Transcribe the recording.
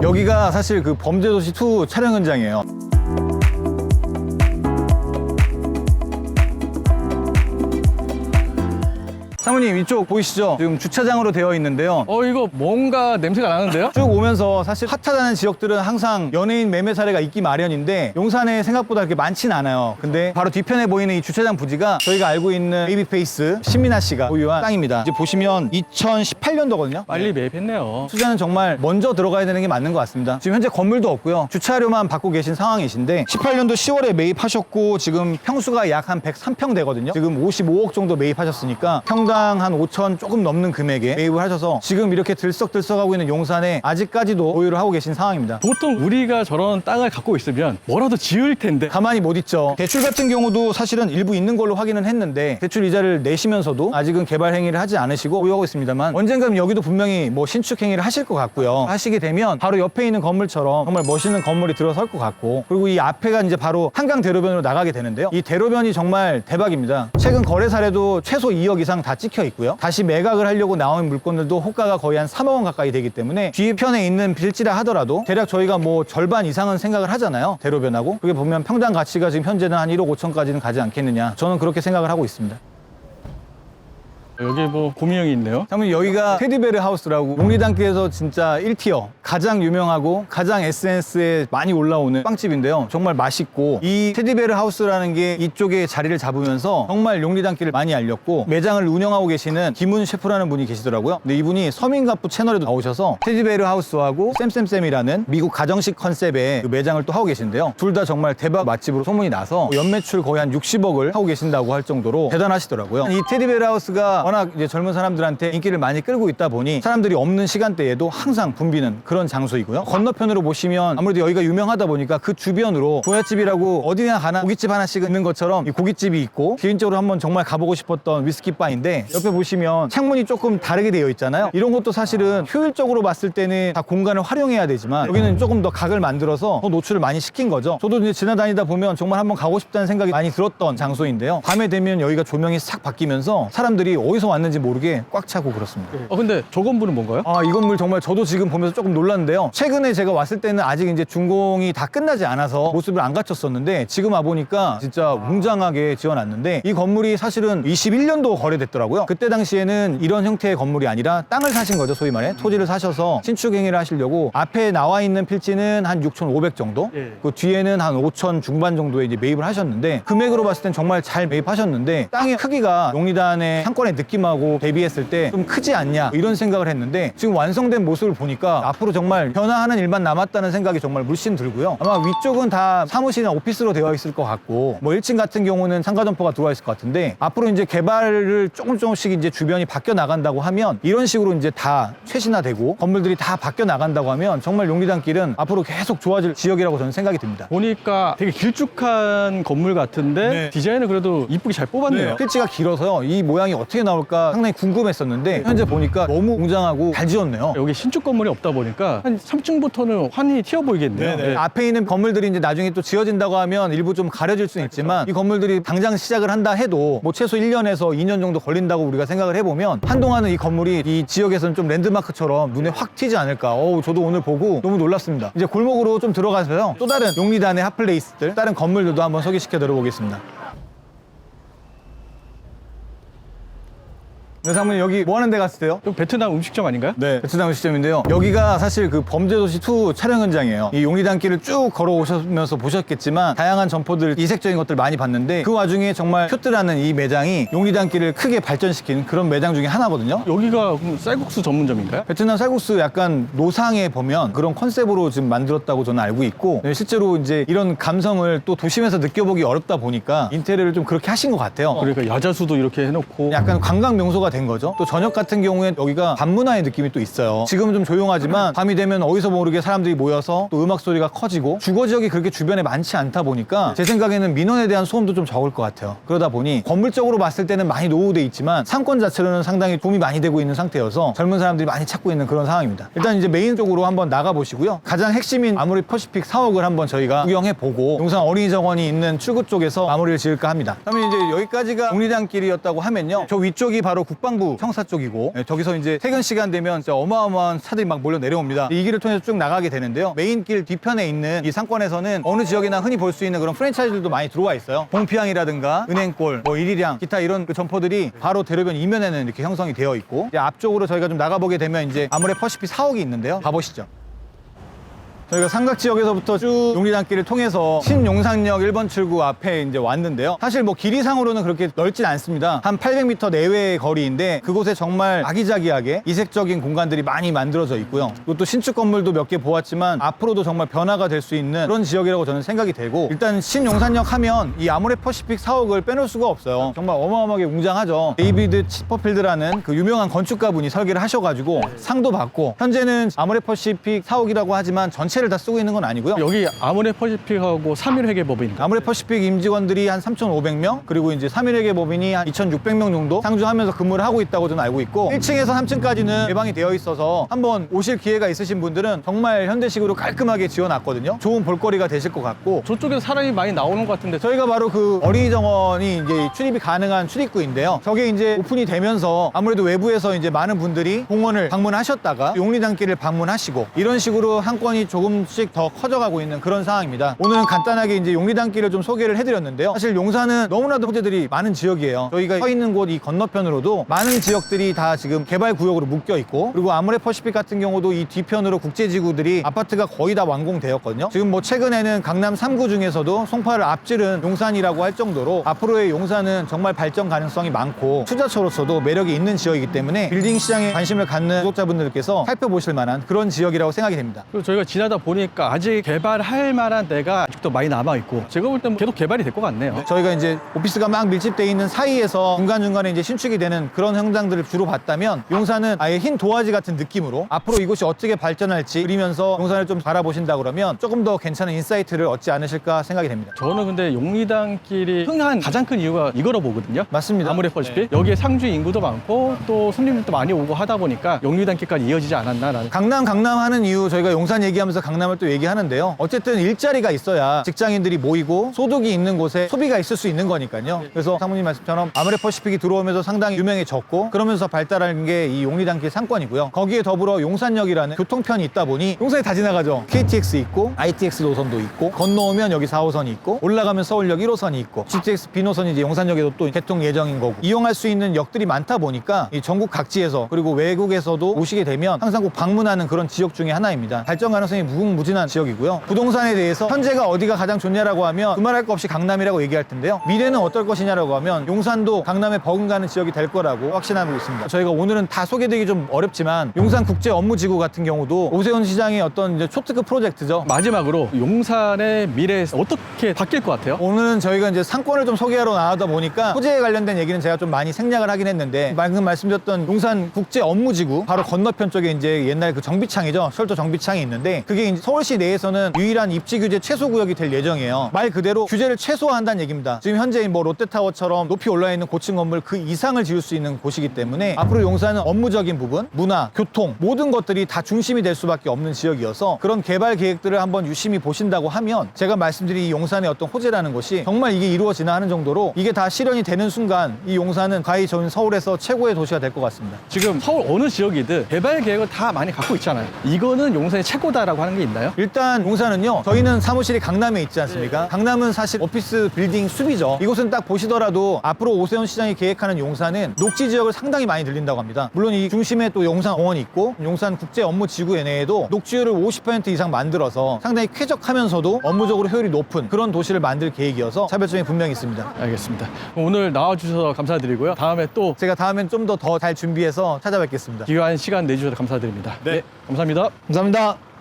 여기가 사실 그 범죄도시 2 촬영 현장이에요. 사모님 이쪽 보이시죠? 지금 주차장으로 되어 있는데요. 이거 뭔가 냄새가 나는데요? 쭉 오면서 사실 핫하다는 지역들은 항상 연예인 매매 사례가 있기 마련인데 용산에 생각보다 그렇게 많진 않아요. 근데 바로 뒤편에 보이는 이 주차장 부지가 저희가 알고 있는 베이비페이스 신민아 씨가 보유한 땅입니다. 이제 보시면 2018년도거든요. 빨리 매입했네요. 투자는 정말 먼저 들어가야 되는 게 맞는 것 같습니다. 지금 현재 건물도 없고요. 주차료만 받고 계신 상황이신데 18년도 10월에 매입하셨고 지금 평수가 약 한 103평 되거든요. 지금 55억 정도 매입하셨으니까 평당 한 5천 조금 넘는 금액에 매입을 하셔서 지금 이렇게 들썩들썩하고 있는 용산에 아직까지도 보유를 하고 계신 상황입니다. 보통 우리가 저런 땅을 갖고 있으면 뭐라도 지을 텐데 가만히 못 있죠. 대출 같은 경우도 사실은 일부 있는 걸로 확인은 했는데 대출 이자를 내시면서도 아직은 개발 행위를 하지 않으시고 보유하고 있습니다만 언젠가는 여기도 분명히 뭐 신축 행위를 하실 것 같고요. 하시게 되면 바로 옆에 있는 건물처럼 정말 멋있는 건물이 들어설 것 같고 그리고 이 앞에가 이제 바로 한강 대로변으로 나가게 되는데요. 이 대로변이 정말 대박입니다. 최근 거래 사례도 최소 2억 이상 다 찍혀 있고요. 다시 매각을 하려고 나온 물건들도 호가가 거의 한 3억 원 가까이 되기 때문에 뒤편에 있는 빌지라 하더라도 대략 저희가 뭐 절반 이상은 생각을 하잖아요. 대로변하고. 그게 보면 평당 가치가 지금 현재는 한 1억 5천까지는 가지 않겠느냐. 저는 그렇게 생각을 하고 있습니다. 여기 뭐 고미형이 있네요. 사모님 여기가 테디베르 하우스라고 용리단길에서 진짜 1티어 가장 유명하고 가장 SNS에 많이 올라오는 빵집인데요. 정말 맛있고 이 테디베르 하우스라는 게 이쪽에 자리를 잡으면서 정말 용리단길을 많이 알렸고 매장을 운영하고 계시는 김훈 셰프라는 분이 계시더라고요. 근데 이분이 서민갑부 채널에도 나오셔서 테디베르 하우스하고 쌤쌤쌤이라는 미국 가정식 컨셉의 그 매장을 또 하고 계신데요. 둘 다 정말 대박 맛집으로 소문이 나서 연매출 거의 한 60억을 하고 계신다고 할 정도로 대단하시더라고요. 이 테디베르 하우스가 워낙 이제 젊은 사람들한테 인기를 많이 끌고 있다 보니 사람들이 없는 시간대에도 항상 붐비는 그런 장소이고요. 건너편으로 보시면 아무래도 여기가 유명하다 보니까 그 주변으로 고깃집이라고 어디나 가나 고깃집 하나씩 있는 것처럼 이 고깃집이 있고 개인적으로 한번 정말 가보고 싶었던 위스키 바인데 옆에 보시면 창문이 조금 다르게 되어 있잖아요. 이런 것도 사실은 효율적으로 봤을 때는 다 공간을 활용해야 되지만 여기는 조금 더 각을 만들어서 더 노출을 많이 시킨 거죠. 저도 이제 지나다니다 보면 정말 한번 가고 싶다는 생각이 많이 들었던 장소인데요. 밤에 되면 여기가 조명이 싹 바뀌면서 사람들이 어디서 왔는지 모르게 꽉 차고 그렇습니다. 근데 저 건물은 뭔가요? 이 건물 정말 저도 지금 보면서 조금 놀랐는데요. 최근에 제가 왔을 때는 아직 이제 준공이 다 끝나지 않아서 모습을 안 갖췄었는데 지금 와보니까 진짜 웅장하게 지어놨는데 이 건물이 사실은 21년도 거래됐더라고요. 그때 당시에는 이런 형태의 건물이 아니라 땅을 사신 거죠. 소위 말해 토지를 사셔서 신축 행위를 하시려고 앞에 나와 있는 필지는 한 6,500 정도 그 뒤에는 한 5,000 중반 정도에 이제 매입을 하셨는데 금액으로 봤을 땐 정말 잘 매입하셨는데 땅의 크기가 용리단의 상권의 느낌하고 대비했을 때 좀 크지 않냐 이런 생각을 했는데 지금 완성된 모습을 보니까 앞으로 정말 변화하는 일만 남았다는 생각이 정말 물씬 들고요. 아마 위쪽은 다 사무실이나 오피스로 되어 있을 것 같고 뭐 1층 같은 경우는 상가점포가 들어와 있을 것 같은데 앞으로 이제 개발을 조금씩 이제 주변이 바뀌어 나간다고 하면 이런 식으로 이제 다 최신화되고 건물들이 다 바뀌어 나간다고 하면 정말 용리단길은 앞으로 계속 좋아질 지역이라고 저는 생각이 듭니다. 보니까 되게 길쭉한 건물 같은데 네. 디자인을 그래도 이쁘게 잘 뽑았네요. 필지가 길어서요. 이 모양이 어떻게 나올까 상당히 궁금했었는데 현재 보니까 너무 웅장하고 잘 지었네요. 여기 신축 건물이 없다 보니까 한 3층부터는 환히 튀어 보이겠네요. 네. 앞에 있는 건물들이 이제 나중에 또 지어진다고 하면 일부 좀 가려질 수는 있지만 이 건물들이 당장 시작을 한다 해도 뭐 최소 1년에서 2년 정도 걸린다고 우리가 생각을 해보면 한동안은 이 건물이 이 지역에서는 좀 랜드마크처럼 눈에 확 튀지 않을까. 저도 오늘 보고 너무 놀랐습니다. 이제 골목으로 좀 들어가서요. 또 다른 용리단의 핫플레이스들, 다른 건물들도 한번 소개시켜 드려보겠습니다. 네, 사모님 여기 뭐 하는 데 갔어요? 좀 베트남 음식점 아닌가요? 네, 베트남 음식점인데요. 여기가 사실 그 범죄도시 2 촬영 현장이에요. 이 용리단길을 쭉 걸어오시면서 보셨겠지만 다양한 점포들, 이색적인 것들 많이 봤는데 그 와중에 정말 큐트라는 이 매장이 용리단길을 크게 발전시킨 그런 매장 중에 하나거든요. 여기가 그럼 쌀국수 전문점인가요? 베트남 쌀국수 약간 노상에 보면 그런 컨셉으로 지금 만들었다고 저는 알고 있고 실제로 이제 이런 감성을 또 도심에서 느껴보기 어렵다 보니까 인테리어를 좀 그렇게 하신 것 같아요. 그러니까 야자수도 이렇게 해놓고 약간 관광 명소가 된 거죠. 또 저녁 같은 경우엔 여기가 밤문화의 느낌이 또 있어요. 지금은 좀 조용하지만 밤이 되면 어디서 모르게 사람들이 모여서 또 음악 소리가 커지고 주거 지역이 그렇게 주변에 많지 않다 보니까 제 생각에는 민원에 대한 소음도 좀 적을 것 같아요. 그러다 보니 건물적으로 봤을 때는 많이 노후돼 있지만 상권 자체로는 상당히 도움이 많이 되고 있는 상태여서 젊은 사람들이 많이 찾고 있는 그런 상황입니다. 일단 이제 메인 쪽으로 한번 나가 보시고요. 가장 핵심인 아모리 퍼시픽 사옥을 한번 저희가 구경해 보고 용산 어린이 정원이 있는 출구 쪽에서 마무리를 지을까 합니다. 그러면 이제 여기까지가 용리단길이었다고 하면요. 저 위쪽이 바로 국방부 청사 쪽이고 저기서 이제 퇴근 시간 되면 진짜 어마어마한 차들이 막 몰려 내려옵니다. 이 길을 통해서 쭉 나가게 되는데요. 메인길 뒤편에 있는 이 상권에서는 어느 지역이나 흔히 볼 수 있는 그런 프랜차이즈들도 많이 들어와 있어요. 봉피항이라든가 은행골, 뭐 일일양, 기타 이런 그 점포들이 바로 대로변 이면에는 이렇게 형성이 되어 있고, 이제 앞쪽으로 저희가 좀 나가보게 되면 이제 아모레 퍼시픽 사옥이 있는데요. 가보시죠. 저희가 삼각지역에서부터 쭉 용리단길을 통해서 신용산역 1번 출구 앞에 이제 왔는데요. 사실 뭐 길이상으로는 그렇게 넓진 않습니다. 한 800m 내외의 거리인데 그곳에 정말 아기자기하게 이색적인 공간들이 많이 만들어져 있고요. 이것도 신축 건물도 몇 개 보았지만 앞으로도 정말 변화가 될 수 있는 그런 지역이라고 저는 생각이 되고, 일단 신용산역 하면 이 아모레 퍼시픽 사옥을 빼놓을 수가 없어요. 정말 어마어마하게 웅장하죠. 데이비드 치퍼필드라는 그 유명한 건축가분이 설계를 하셔가지고 상도 받고, 현재는 아모레 퍼시픽 사옥이라고 하지만 전체를 다 쓰고 있는 건 아니고요. 여기 아모레 퍼시픽하고 3일 회계법인. 아모레 퍼시픽 임직원들이 한 3,500명, 그리고 이제 3일 회계법인이 한 2,600명 정도 상주하면서 근무를 하고 있다고 저는 알고 있고, 1층에서 3층까지는 개방이 되어 있어서 한번 오실 기회가 있으신 분들은 정말 현대식으로 깔끔하게 지어놨거든요. 좋은 볼거리가 되실 것 같고, 저쪽에서 사람이 많이 나오는 것 같은데 저희가 바로 그 어린이정원이 이제 출입이 가능한 출입구인데요. 저게 이제 오픈이 되면서 아무래도 외부에서 이제 많은 분들이 공원을 방문하셨다가 용리단길을 방문하시고, 이런 식으로 한권이 조금씩 더 커져가고 있는 그런 상황입니다. 오늘은 간단하게 이제 용리단길을 좀 소개를 해드렸는데요. 사실 용산은 너무나도 호재들이 많은 지역이에요. 저희가 서 있는 곳 이 건너편으로도 많은 지역들이 다 지금 개발구역으로 묶여 있고, 그리고 아모레 퍼시픽 같은 경우도 이 뒤편으로 국제지구들이 아파트가 거의 다 완공되었거든요. 지금 뭐 최근에는 강남 3구 중에서도 송파를 앞지른 용산이라고 할 정도로 앞으로의 용산은 정말 발전 가능성이 많고 투자처로서도 매력이 있는 지역이기 때문에 빌딩 시장에 관심을 갖는 구독자분들께서 살펴보실 만한 그런 지역이라고 생각이 됩니다. 그리고 저희가 지나다 보니까 아직 개발할 만한 데가 아직도 많이 남아있고, 제가 볼 때는 계속 개발이 될 것 같네요. 저희가 이제 오피스가 막 밀집되어 있는 사이에서 중간중간에 이제 신축이 되는 그런 현장들을 주로 봤다면, 용산은 아예 흰 도화지 같은 느낌으로 앞으로 이곳이 어떻게 발전할지 그리면서 용산을 좀 바라보신다 그러면 조금 더 괜찮은 인사이트를 얻지 않으실까 생각이 됩니다. 저는 근데 용리단길이 흥한 가장 큰 이유가 이거로 보거든요. 맞습니다. 아모레 퍼시픽. 여기에 상주 인구도 많고 또 손님들도 많이 오고 하다 보니까 용리단길까지 이어지지 않았나라는. 강남 하는 이유, 저희가 용산 얘기하면서 강남을 또 얘기하는데요. 어쨌든 일자리가 있어야 직장인들이 모이고 소득이 있는 곳에 소비가 있을 수 있는 거니까요. 그래서 사모님 말씀처럼 아모레 퍼시픽이 들어오면서 상당히 유명해졌고, 그러면서 발달한 게 이 용리단길 상권이고요. 거기에 더불어 용산역이라는 교통편이 있다 보니 용산에 다 지나가죠. KTX 있고 ITX 노선도 있고, 건너오면 여기 4호선이 있고, 올라가면 서울역 1호선이 있고, GTX B노선이 이제 용산역에도 또 개통 예정인 거고, 이용할 수 있는 역들이 많다 보니까 이 전국 각지에서 그리고 외국에서도 오시게 되면 항상 꼭 방문하는 그런 지역 중에 하나입니다. 발전 가능성이 무궁무진한 지역이고요. 부동산에 대해서 현재가 어디가 가장 좋냐라고 하면 두말할 것 없이 강남이라고 얘기할 텐데요. 미래는 어떨 것이냐라고 하면 용산도 강남에 버금가는 지역이 될 거라고 확신하고 있습니다. 저희가 오늘은 다 소개되기 좀 어렵지만 용산 국제 업무지구 같은 경우도 오세훈 시장의 어떤 이제 초특급 프로젝트죠. 마지막으로 용산의 미래 어떻게 바뀔 것 같아요? 오늘은 저희가 이제 상권을 좀 소개하러 나가다 보니까 소재에 관련된 얘기는 제가 좀 많이 생략을 하긴 했는데, 방금 말씀드렸던 용산 국제 업무지구 바로 건너편 쪽에 이제 옛날 그 정비창이죠. 철도 정비창이 있는데, 그게 이제 서울시 내에서는 유일한 입지 규제 최소 구역이 될 예정이에요. 말 그대로 규제를 최소화한다는 얘기입니다. 지금 현재 뭐 롯데타워처럼 높이 올라 있는 고층 건물 그 이상을 지을 수 있는 곳이기 때문에 앞으로 용산은 업무적인 부분, 문화, 교통 모든 것들이 다 중심이 될 수밖에 없는 지역이어서, 그런 개발 계획들을 한번 유심히 보신다고 하면 제가 말씀드린 이 용산의 어떤 호재라는 것이 정말 이게 이루어지나 하는 정도로 이게 다 실현이 되는 순간 이 용산은 가히 전 서울에서 최고의 도시가 될 것 같습니다. 지금 서울 어느 지역이든 개발 계획을 다 많이 갖고 있잖아요. 이거는 용산이 최고다라고 하는 게 있나요? 일단 용산은요, 저희는 사무실이 강남에 있지 않습니까? 강남은 사실 오피스 빌딩 숲이죠. 이곳은 딱 보시더라도 앞으로 오세훈 시장이 계획하는 용산은 녹지 지역을 상당히 많이 늘린다고 합니다. 물론 이 중심에 또 용산공원이 있고 용산 국제 업무지구 내에도 녹지율을 50% 이상 만들어서 상당히 쾌적하면서도 업무적으로 효율이 높은 그런 도시를 만들 계획이어서 차별점이 분명히 있습니다. 알겠습니다. 오늘 나와주셔서 감사드리고요. 다음에 또 제가 다음엔 좀 더 잘 준비해서 찾아뵙겠습니다. 귀한 시간 내주셔서 감사드립니다. 네, 감사합니다. 감사합니다.